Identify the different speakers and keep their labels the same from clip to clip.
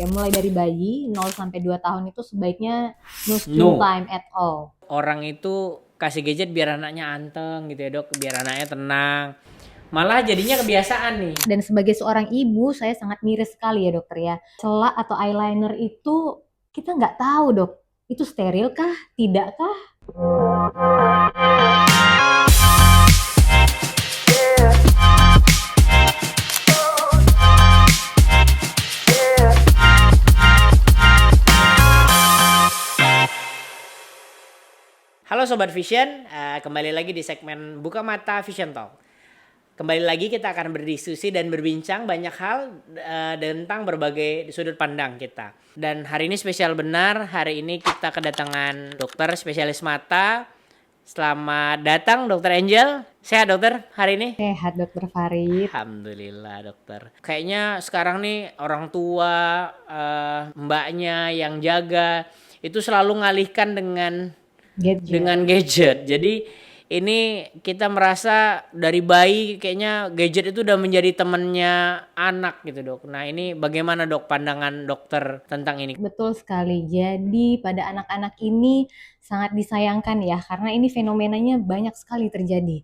Speaker 1: Ya, mulai dari bayi 0 sampai 2 tahun itu sebaiknya no screen
Speaker 2: No.
Speaker 1: time at all.
Speaker 2: Orang itu kasih gadget biar anaknya anteng gitu ya dok, biar anaknya tenang. Malah jadinya kebiasaan nih.
Speaker 1: Dan sebagai seorang ibu, saya sangat miris sekali ya dokter ya. Celak atau eyeliner itu kita nggak tahu dok, itu steril kah, tidak kah?
Speaker 2: Halo Sobat Vision, kembali lagi di segmen Buka Mata Vision Talk. Kembali lagi kita akan berdiskusi dan berbincang banyak hal tentang berbagai sudut pandang kita. Dan hari ini spesial benar, hari ini kita kedatangan dokter spesialis mata. Selamat datang Dokter Angel. Sehat dokter hari ini?
Speaker 1: Sehat dokter Farid.
Speaker 2: Alhamdulillah dokter. Kayaknya sekarang nih orang tua, mbaknya yang jaga itu selalu ngalihkan dengan gadget. Jadi ini kita merasa dari bayi kayaknya gadget itu udah menjadi temannya anak gitu dok. Nah ini bagaimana dok pandangan dokter tentang ini?
Speaker 1: Betul sekali. Jadi pada anak-anak ini sangat disayangkan ya, karena ini fenomenanya banyak sekali terjadi.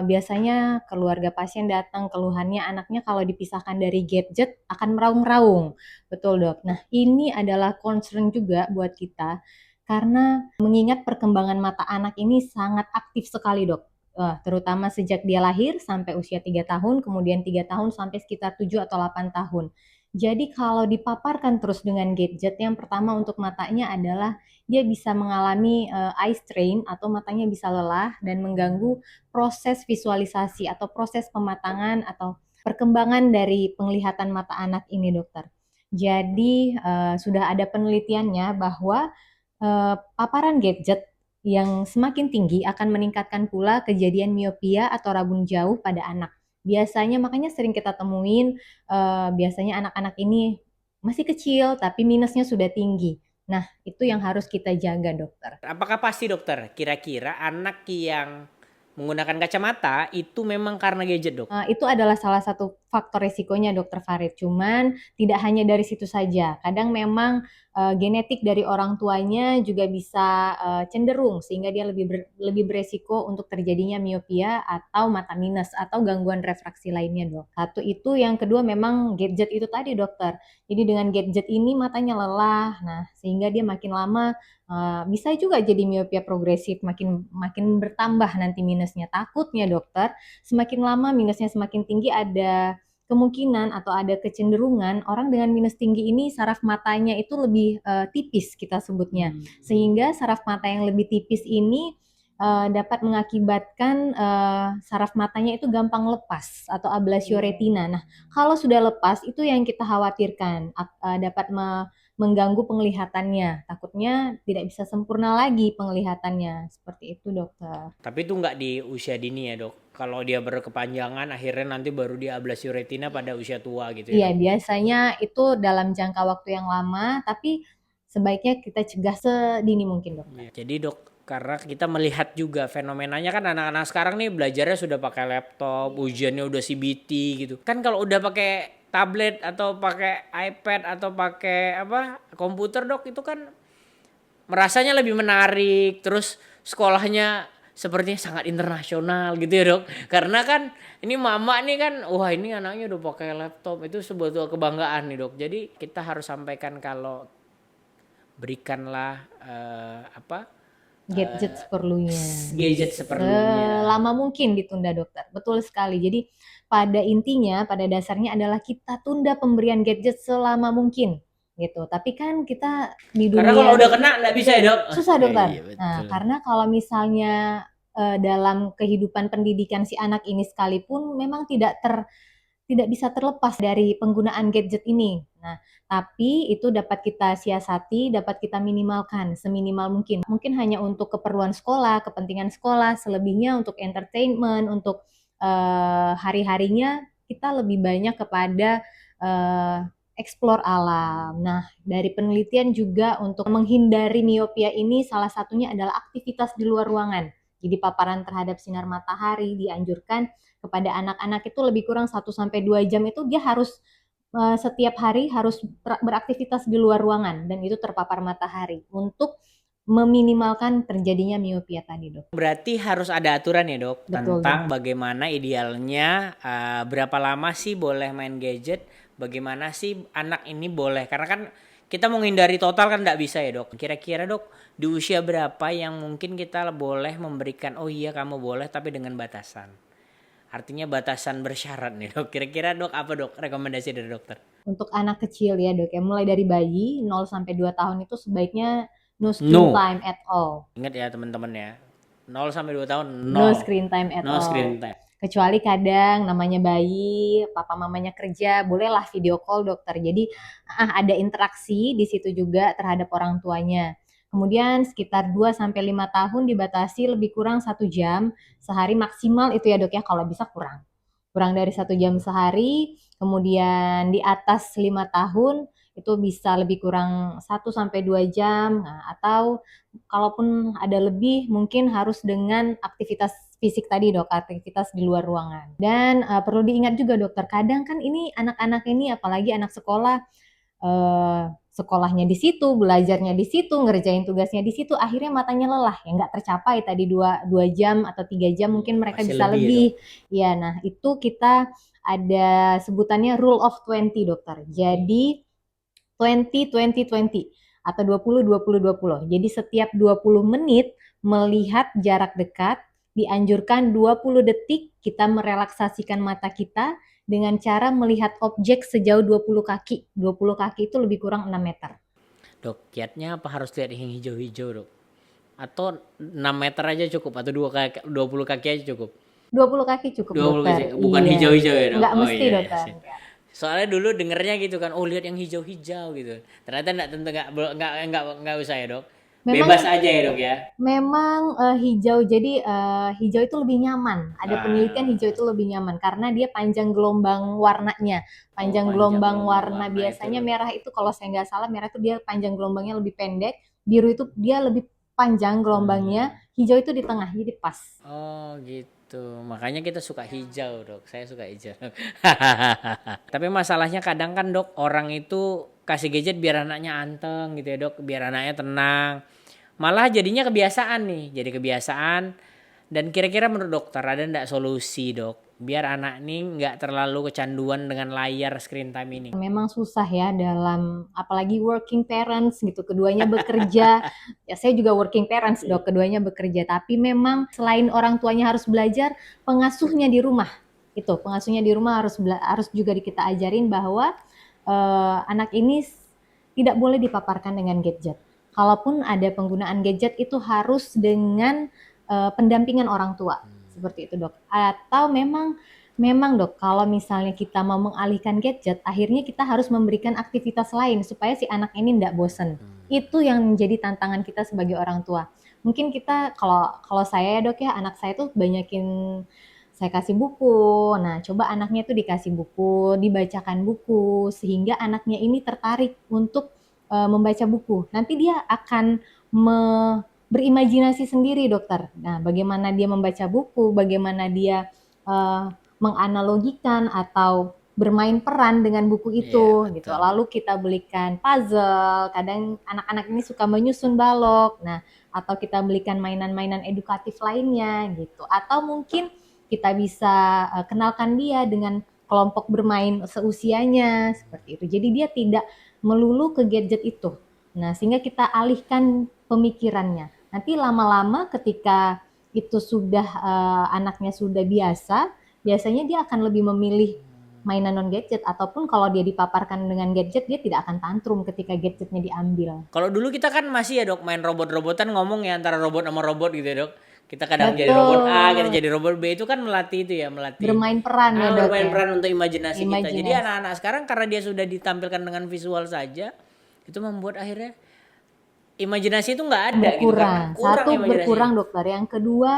Speaker 1: Biasanya keluarga pasien datang keluhannya anaknya kalau dipisahkan dari gadget akan meraung-raung. Betul dok. Nah ini adalah concern juga buat kita karena mengingat perkembangan mata anak ini sangat aktif sekali dok. Terutama sejak dia lahir sampai usia 3 tahun, kemudian 3 tahun sampai sekitar 7 atau 8 tahun. Jadi kalau dipaparkan terus dengan gadget, yang pertama untuk matanya adalah dia bisa mengalami eye strain atau matanya bisa lelah dan mengganggu proses visualisasi atau proses pematangan atau perkembangan dari penglihatan mata anak ini, dokter. Jadi sudah ada penelitiannya bahwa paparan gadget yang semakin tinggi akan meningkatkan pula kejadian miopia atau rabun jauh pada anak. Biasanya makanya sering kita temuin biasanya anak-anak ini masih kecil tapi minusnya sudah tinggi. Nah, itu yang harus kita jaga, dokter.
Speaker 2: Apakah pasti dokter kira-kira anak yang menggunakan kacamata itu memang karena gadget dok?
Speaker 1: Itu adalah salah satu faktor resikonya dokter Farid. Cuman tidak hanya dari situ saja. Kadang memang genetik dari orang tuanya juga bisa cenderung sehingga dia lebih beresiko untuk terjadinya miopia atau mata minus atau gangguan refraksi lainnya dok. Satu itu, yang kedua memang gadget itu tadi dokter. Jadi dengan gadget ini matanya lelah, nah sehingga dia makin lama bisa juga jadi miopia progresif, makin bertambah nanti minusnya. Takutnya dokter, semakin lama minusnya semakin tinggi, ada kemungkinan atau ada kecenderungan orang dengan minus tinggi ini saraf matanya itu lebih tipis kita sebutnya. Sehingga saraf mata yang lebih tipis ini dapat mengakibatkan saraf matanya itu gampang lepas atau ablasio retina. Nah, kalau sudah lepas itu yang kita khawatirkan dapat mengganggu penglihatannya. Takutnya tidak bisa sempurna lagi penglihatannya. Seperti itu, dokter.
Speaker 2: Tapi itu nggak di usia dini ya dok? Kalau dia berkepanjangan akhirnya nanti baru dia ablasi retina pada usia tua gitu ya
Speaker 1: Iya,
Speaker 2: dok?
Speaker 1: biasanya itu dalam jangka waktu yang lama, tapi sebaiknya kita cegah sedini mungkin, dokter.
Speaker 2: Jadi dok, karena kita melihat juga fenomenanya kan anak-anak sekarang nih belajarnya sudah pakai laptop, ujiannya udah CBT gitu. Kan kalau udah pakai tablet atau pakai iPad atau pakai komputer dok, itu kan merasanya lebih menarik, terus sekolahnya sepertinya sangat internasional gitu ya dok. Karena kan ini mama nih kan, wah ini anaknya udah pakai laptop, itu sebuah kebanggaan nih dok. Jadi kita harus sampaikan kalau berikanlah
Speaker 1: Gadget seperlunya.
Speaker 2: gadget seperlunya.
Speaker 1: Selama mungkin ditunda, dokter. Betul sekali. Jadi pada intinya, pada dasarnya adalah kita tunda pemberian gadget selama mungkin gitu. Tapi kan kita di
Speaker 2: Karena kalau
Speaker 1: dunia
Speaker 2: udah kena nggak bisa ya dok.
Speaker 1: susah, dokter.
Speaker 2: Iya
Speaker 1: Nah,
Speaker 2: betul.
Speaker 1: karena kalau misalnya dalam kehidupan pendidikan si anak ini sekalipun memang tidak bisa terlepas dari penggunaan gadget ini. Nah, tapi itu dapat kita siasati, dapat kita minimalkan seminimal mungkin. Mungkin hanya untuk keperluan sekolah, kepentingan sekolah, selebihnya untuk entertainment, untuk hari-harinya kita lebih banyak kepada explore alam. Nah, dari penelitian juga untuk menghindari miopia ini salah satunya adalah aktivitas di luar ruangan. Jadi paparan terhadap sinar matahari dianjurkan kepada anak-anak itu lebih kurang 1 sampai 2 jam itu dia harus setiap hari harus beraktivitas di luar ruangan dan itu terpapar matahari untuk meminimalkan terjadinya miopia tadi, Dok.
Speaker 2: Berarti harus ada aturan ya dok
Speaker 1: Betul, Dok.
Speaker 2: tentang bagaimana idealnya berapa lama sih boleh main gadget, bagaimana sih anak ini boleh, karena kan kita menghindari total kan nggak bisa ya dok. Kira-kira dok di usia berapa yang mungkin kita boleh memberikan oh iya kamu boleh tapi dengan batasan. Artinya batasan bersyarat nih dok. Kira-kira dok apa dok rekomendasi dari dokter?
Speaker 1: Untuk anak kecil ya, Dok, ya mulai dari bayi 0 sampai 2 tahun itu sebaiknya no screen
Speaker 2: No.
Speaker 1: time at all.
Speaker 2: Ingat ya teman-teman ya. 0 sampai 2 tahun
Speaker 1: No
Speaker 2: no.
Speaker 1: screen time at
Speaker 2: No
Speaker 1: all.
Speaker 2: screen time.
Speaker 1: Kecuali kadang namanya bayi, papa mamanya kerja, bolehlah video call dokter. Jadi ada interaksi di situ juga terhadap orang tuanya. Kemudian sekitar 2 sampai 5 tahun dibatasi lebih kurang 1 jam sehari maksimal itu ya, Dok, ya, kalau bisa kurang. Kurang dari 1 jam sehari, kemudian di atas 5 tahun itu bisa lebih kurang 1 sampai 2 jam. Nah, atau kalaupun ada lebih mungkin harus dengan aktivitas fisik tadi, Dok, aktivitas di luar ruangan. Dan perlu diingat juga dokter, kadang kan ini anak-anak ini apalagi anak sekolah, sekolahnya di situ, belajarnya di situ, ngerjain tugasnya di situ, akhirnya matanya lelah ya nggak tercapai tadi 2 jam atau 3 jam mungkin mereka
Speaker 2: Masih
Speaker 1: bisa
Speaker 2: lebih ya,
Speaker 1: lebih.
Speaker 2: dok?
Speaker 1: Ya, nah itu kita ada sebutannya rule of 20 dokter. Jadi 20 20 20 atau 20 20 20. Jadi setiap 20 menit melihat jarak dekat dianjurkan 20 detik kita merelaksasikan mata kita dengan cara melihat objek sejauh 20 kaki. 20 kaki itu lebih kurang 6 meter.
Speaker 2: Dok, kiatnya apa harus lihat yang hijau-hijau dok? Atau 6 meter aja cukup? Atau 20 kaki aja cukup?
Speaker 1: 20 kaki cukup
Speaker 2: 20
Speaker 1: dokter.
Speaker 2: kaki, bukan
Speaker 1: Iya.
Speaker 2: hijau-hijau ya dok?
Speaker 1: Nggak
Speaker 2: Oh
Speaker 1: mesti
Speaker 2: iya, iya
Speaker 1: dokter.
Speaker 2: sih. Soalnya dulu dengernya gitu kan, oh lihat yang hijau-hijau gitu. Ternyata enggak, tentu enggak usah ya dok?
Speaker 1: Memang
Speaker 2: Bebas aja ya dok ya?
Speaker 1: Memang hijau, jadi hijau itu lebih nyaman. Ada penelitian hijau
Speaker 2: Ah,
Speaker 1: itu lebih nyaman karena dia panjang gelombang warnanya.
Speaker 2: oh
Speaker 1: Panjang
Speaker 2: panjang
Speaker 1: gelombang
Speaker 2: gelombang
Speaker 1: warna
Speaker 2: warna itu.
Speaker 1: biasanya merah itu kalau saya nggak salah merah itu dia panjang gelombangnya lebih pendek. Biru itu dia lebih panjang gelombangnya. Hijau itu di tengah, jadi pas.
Speaker 2: Oh gitu. Makanya kita suka hijau dok. Saya suka hijau. Tapi masalahnya kadang kan dok orang itu kasih gadget biar anaknya anteng gitu ya dok. Biar anaknya tenang. Malah jadinya kebiasaan nih. Jadi kebiasaan. Dan kira-kira menurut dokter ada nggak solusi dok? Biar anak nih nggak terlalu kecanduan dengan layar screen time ini.
Speaker 1: Memang susah ya dalam apalagi working parents gitu, keduanya bekerja. Ya saya juga working parents, Dok, keduanya bekerja. Tapi memang selain orang tuanya harus belajar, pengasuhnya di rumah. Itu, pengasuhnya di rumah harus juga kita ajarin bahwa anak ini tidak boleh dipaparkan dengan gadget. Kalaupun ada penggunaan gadget itu harus dengan pendampingan orang tua. Seperti itu, Dok. Atau memang dok, kalau misalnya kita mau mengalihkan gadget, akhirnya kita harus memberikan aktivitas lain supaya si anak ini tidak bosen. Itu yang menjadi tantangan kita sebagai orang tua. Mungkin kita kalau saya ya dok ya, anak saya tuh banyakin saya kasih buku. Nah, coba anaknya tuh dikasih buku, dibacakan buku, sehingga anaknya ini tertarik untuk membaca buku. Nanti dia akan berimajinasi sendiri, dokter. Nah, bagaimana dia membaca buku, bagaimana dia uh, menganalogikan atau bermain peran dengan buku itu gitu.
Speaker 2: Betul.
Speaker 1: Lalu kita belikan puzzle, kadang anak-anak ini suka menyusun balok. Nah, atau kita belikan mainan-mainan edukatif lainnya gitu. Atau mungkin kita bisa kenalkan dia dengan kelompok bermain seusianya seperti itu. Jadi dia tidak melulu ke gadget itu. Nah, sehingga kita alihkan pemikirannya. Nanti lama-lama ketika itu sudah anaknya sudah biasa, biasanya dia akan lebih memilih mainan non gadget ataupun kalau dia dipaparkan dengan gadget dia tidak akan tantrum ketika gadgetnya diambil.
Speaker 2: Kalau dulu kita kan masih ya dok main robot-robotan ngomong ya antara robot sama robot gitu ya dok. Kita kadang jadi robot A, kita
Speaker 1: Betul.
Speaker 2: jadi robot B itu kan melatih itu ya, melatih
Speaker 1: Bermain peran ya dok
Speaker 2: bermain
Speaker 1: ya.
Speaker 2: peran untuk imajinasi kita. Jadi
Speaker 1: Imajinasi.
Speaker 2: anak-anak sekarang karena dia sudah ditampilkan dengan visual saja, itu membuat akhirnya imajinasi itu nggak ada gitu karena
Speaker 1: Berkurang.
Speaker 2: kurang
Speaker 1: Satu
Speaker 2: imajinasinya.
Speaker 1: berkurang dokter. Yang kedua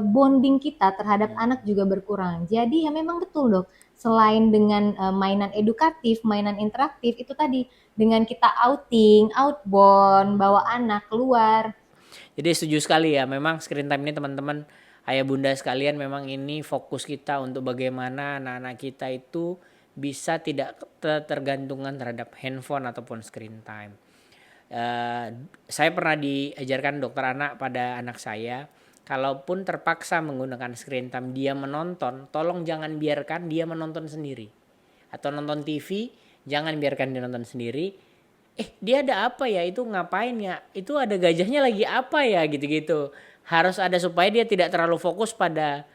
Speaker 1: bonding kita terhadap anak juga berkurang. Jadi ya memang betul dok. Selain dengan mainan edukatif, mainan interaktif itu tadi dengan kita outing, outbound, bawa anak keluar.
Speaker 2: Jadi setuju sekali ya, memang screen time ini teman-teman, ayah bunda sekalian memang ini fokus kita untuk bagaimana anak-anak kita itu bisa tidak tergantungan terhadap handphone ataupun screen time. Saya pernah diajarkan dokter anak pada anak saya, kalaupun terpaksa menggunakan screen time dia menonton, tolong jangan biarkan dia menonton sendiri. Atau nonton TV, jangan biarkan dia nonton sendiri. Dia ada apa ya, itu ngapain ya, itu ada gajahnya lagi apa ya, gitu-gitu. Harus ada supaya dia tidak terlalu fokus pada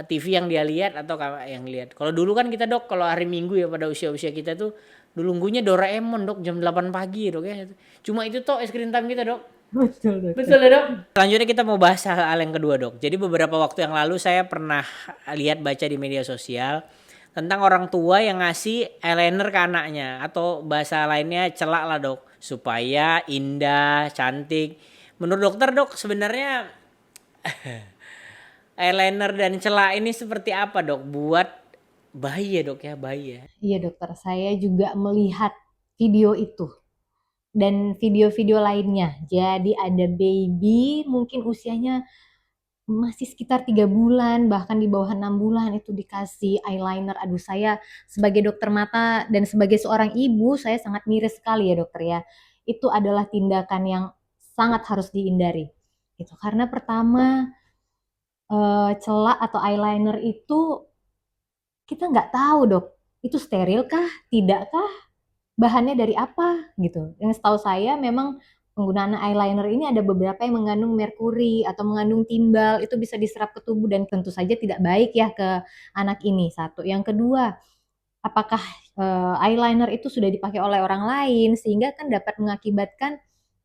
Speaker 2: TV yang dia lihat atau yang lihat. Kalau dulu kan kita dok, kalau hari Minggu ya pada usia-usia kita tuh dulu nunggunya Doraemon dok jam 8 pagi dok ya. Cuma itu toh screen time kita dok.
Speaker 1: Betul, dokter.
Speaker 2: Betul ya dok. Selanjutnya kita mau bahas hal yang kedua dok. Jadi beberapa waktu yang lalu saya pernah lihat baca di media sosial tentang orang tua yang ngasih eyeliner ke anaknya, atau bahasa lainnya celak lah dok, supaya indah, cantik. Menurut dokter dok, sebenarnya eyeliner dan celak ini seperti apa dok buat bayi ya dok ya, bayi ya?
Speaker 1: Iya dokter, saya juga melihat video itu dan video-video lainnya. Jadi ada baby mungkin usianya masih sekitar 3 bulan, bahkan di bawah 6 bulan itu dikasih eyeliner. Aduh, saya sebagai dokter mata dan sebagai seorang ibu, saya sangat miris sekali ya dokter ya. Itu adalah tindakan yang sangat harus dihindari. Gitu. Karena pertama, celak atau eyeliner itu kita nggak tahu dok, itu steril kah, tidak kah, bahannya dari apa gitu. Yang setahu saya memang penggunaan eyeliner ini ada beberapa yang mengandung merkuri atau mengandung timbal, itu bisa diserap ke tubuh dan tentu saja tidak baik ya ke anak ini. Satu. Yang kedua, apakah eyeliner itu sudah dipakai oleh orang lain sehingga kan dapat mengakibatkan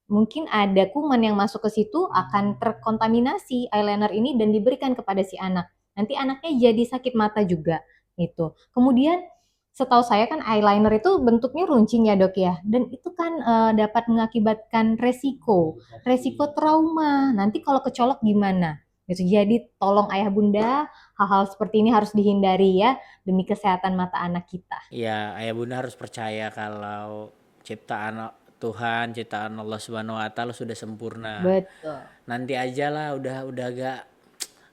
Speaker 1: mungkin ada kuman yang masuk ke situ akan terkontaminasi eyeliner ini dan diberikan kepada si anak. Nanti anaknya jadi sakit mata juga gitu. Kemudian setahu saya kan eyeliner itu bentuknya runcing ya dok ya, dan itu kan dapat mengakibatkan resiko trauma. Nanti kalau kecolok gimana? Gitu. Jadi tolong ayah bunda, hal-hal seperti ini harus dihindari ya demi kesehatan mata anak kita.
Speaker 2: Ya, ayah bunda harus percaya kalau ciptaan Tuhan, ciptaan Allah Subhanahu wa taala sudah sempurna.
Speaker 1: Betul.
Speaker 2: Nanti aja lah, udah agak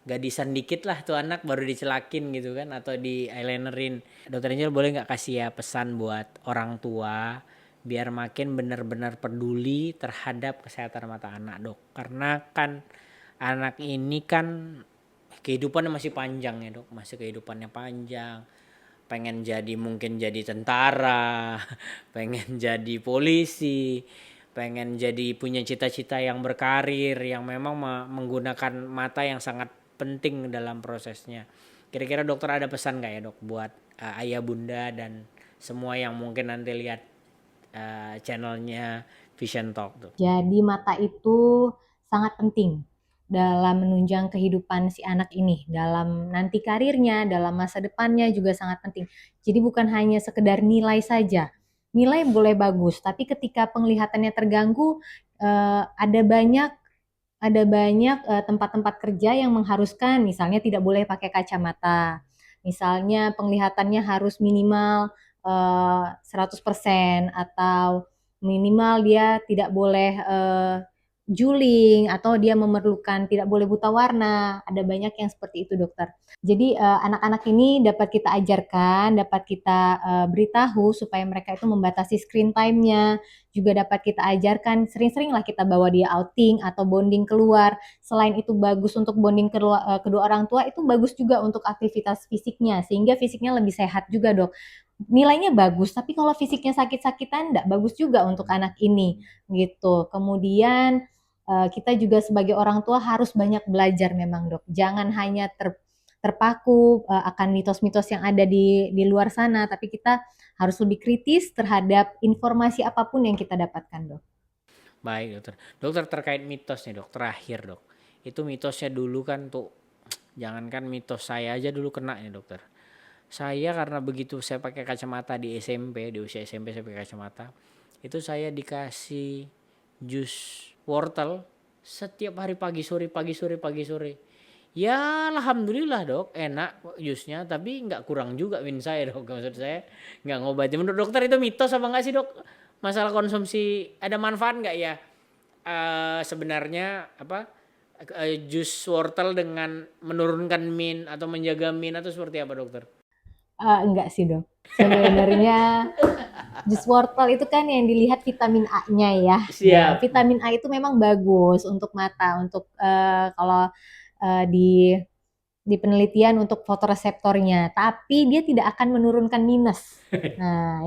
Speaker 2: gadisan dikit lah tuh anak baru dicelakin gitu kan, atau di eyelinerin. Dokter Angel boleh nggak kasih ya pesan buat orang tua biar makin benar-benar peduli terhadap kesehatan mata anak dok, karena kan anak ini kan kehidupannya masih panjang ya dok, masih kehidupannya panjang, pengen jadi mungkin jadi tentara pengen jadi polisi, pengen jadi punya cita-cita yang berkarir yang memang menggunakan mata yang sangat penting dalam prosesnya. Kira-kira dokter ada pesan gak ya dok buat ayah bunda dan semua yang mungkin nanti lihat channelnya Vision Talk tuh?
Speaker 1: Jadi mata itu sangat penting dalam menunjang kehidupan si anak ini, dalam nanti karirnya, dalam masa depannya juga sangat penting. Jadi bukan hanya sekedar nilai saja. Nilai boleh bagus, tapi ketika penglihatannya terganggu, ada banyak tempat-tempat kerja yang mengharuskan misalnya tidak boleh pakai kacamata. Misalnya penglihatannya harus minimal 100% atau minimal dia tidak boleh juling atau dia memerlukan tidak boleh buta warna. Ada banyak yang seperti itu dokter. Jadi anak-anak ini dapat kita ajarkan, dapat kita beritahu supaya mereka itu membatasi screen time-nya, juga dapat kita ajarkan sering-seringlah kita bawa dia outing atau bonding keluar. Selain itu bagus untuk bonding kedua orang tua, itu bagus juga untuk aktivitas fisiknya sehingga fisiknya lebih sehat juga dok. Nilainya bagus, tapi kalau fisiknya sakit-sakitan enggak bagus juga untuk anak ini gitu. Kemudian kita juga sebagai orang tua harus banyak belajar memang dok. Jangan hanya terpaku akan mitos-mitos yang ada di luar sana, tapi kita harus lebih kritis terhadap informasi apapun yang kita dapatkan dok.
Speaker 2: Baik dokter. Dokter terkait mitos nih dok, terakhir dok. Itu mitosnya dulu kan tuh, jangankan mitos, saya aja dulu kena ya dokter. Saya karena begitu saya pakai kacamata di SMP, di usia SMP saya pakai kacamata, itu saya dikasih jus wortel setiap hari pagi sore pagi sore pagi sore. Ya alhamdulillah dok, enak jusnya, tapi nggak kurang juga min saya dok. Maksud saya nggak ngobatin. Menurut dokter itu mitos apa nggak sih dok? Masalah konsumsi ada manfaat nggak ya? Sebenarnya apa? Jus wortel dengan menurunkan min atau menjaga min atau seperti apa dokter?
Speaker 1: Enggak sih dok. Sebenarnya jus wortel itu kan yang dilihat vitamin A-nya ya. Nah,
Speaker 2: Siap.
Speaker 1: vitamin A itu memang bagus untuk mata, untuk kalau di penelitian untuk fotoreseptornya, tapi dia tidak akan menurunkan minus. Nah,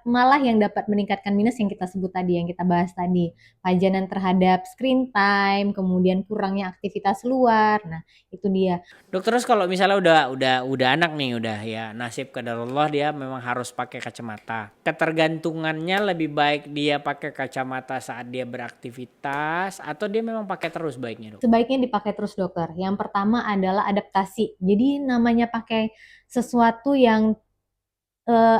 Speaker 1: malah yang dapat meningkatkan minus yang kita sebut tadi, yang kita bahas tadi, pajanan terhadap screen time, kemudian kurangnya aktivitas luar. Nah, itu dia.
Speaker 2: Dok, terus kalau misalnya udah anak nih, udah ya nasib qadarullah dia memang harus pakai kacamata. Ketergantungannya lebih baik dia pakai kacamata saat dia beraktivitas atau dia memang pakai terus baiknya, Dok?
Speaker 1: Sebaiknya dipakai terus dokter. Yang pertama adalah adaptasi. Jadi namanya pakai sesuatu yang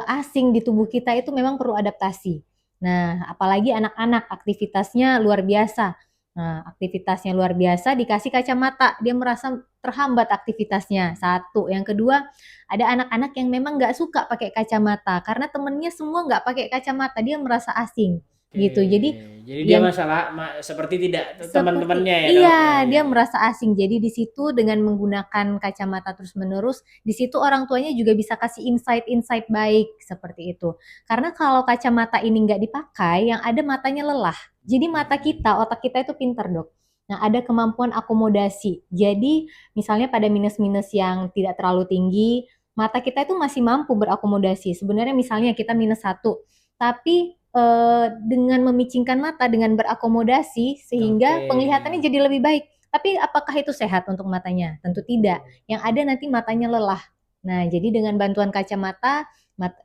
Speaker 1: asing di tubuh kita itu memang perlu adaptasi. Nah, apalagi anak-anak aktivitasnya luar biasa. Nah, aktivitasnya luar biasa dikasih kacamata, dia merasa terhambat aktivitasnya. Satu, yang kedua, ada anak-anak yang memang nggak suka pakai kacamata karena temennya semua nggak pakai kacamata, dia merasa asing gitu. Jadi
Speaker 2: Jadi dia
Speaker 1: yang
Speaker 2: masalah seperti tidak
Speaker 1: seperti
Speaker 2: teman-temannya ya, Dok? Ya,
Speaker 1: iya,
Speaker 2: ya,
Speaker 1: dia
Speaker 2: ya.
Speaker 1: merasa asing. Jadi di situ dengan menggunakan kacamata terus-menerus, di situ orang tuanya juga bisa kasih insight-insight baik seperti itu. Karena kalau kacamata ini nggak dipakai, yang ada matanya lelah. Jadi mata kita, otak kita itu pintar, Dok. Nah, ada kemampuan akomodasi. Jadi, misalnya pada minus-minus yang tidak terlalu tinggi, mata kita itu masih mampu berakomodasi. Sebenarnya misalnya kita -1, tapi dengan memicingkan mata, dengan berakomodasi
Speaker 2: Oke.
Speaker 1: sehingga penglihatannya jadi lebih baik. Tapi apakah itu sehat untuk matanya? Tentu tidak. Yang ada nanti matanya lelah. Nah, jadi dengan bantuan kacamata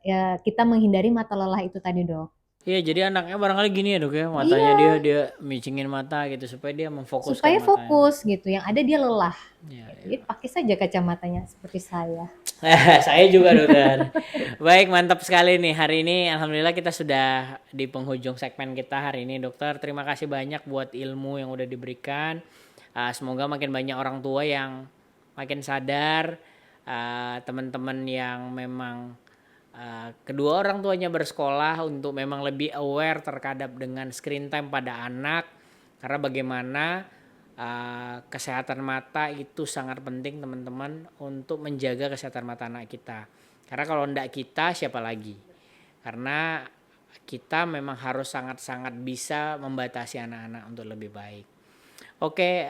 Speaker 1: ya, kita menghindari mata lelah itu tadi, Dok.
Speaker 2: Iya, jadi anaknya barangkali gini ya, Dok ya, matanya
Speaker 1: Iya,
Speaker 2: dia dia micingin mata gitu supaya dia memfokuskan
Speaker 1: supaya
Speaker 2: matanya.
Speaker 1: fokus gitu. Yang ada dia lelah.
Speaker 2: Ya,
Speaker 1: Gitu.
Speaker 2: ya.
Speaker 1: Jadi pakai saja kacamatanya seperti saya.
Speaker 2: Saya juga, Dokter. Baik, mantap sekali nih hari ini. Alhamdulillah kita sudah di penghujung segmen kita hari ini, Dokter. Terima kasih banyak buat ilmu yang udah diberikan. Semoga makin banyak orang tua yang makin sadar, teman-teman yang memang kedua orang tuanya bersekolah untuk memang lebih aware terhadap dengan screen time pada anak, karena bagaimana kesehatan mata itu sangat penting teman-teman untuk menjaga kesehatan mata anak kita. Karena kalau enggak kita siapa lagi? Karena kita memang harus sangat-sangat bisa membatasi anak-anak untuk lebih baik. Oke,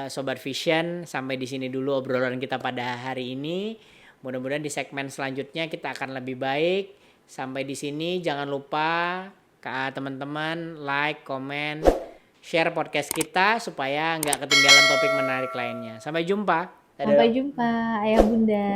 Speaker 2: Sobat Vision, sampai di sini dulu obrolan kita pada hari ini. Mudah-mudahan di segmen selanjutnya kita akan lebih baik. Sampai di sini, jangan lupa teman-teman like, komen, share podcast kita supaya nggak ketinggalan topik menarik lainnya. Sampai jumpa. Dadah,
Speaker 1: Sampai
Speaker 2: Dok.
Speaker 1: jumpa, Ayah Bunda.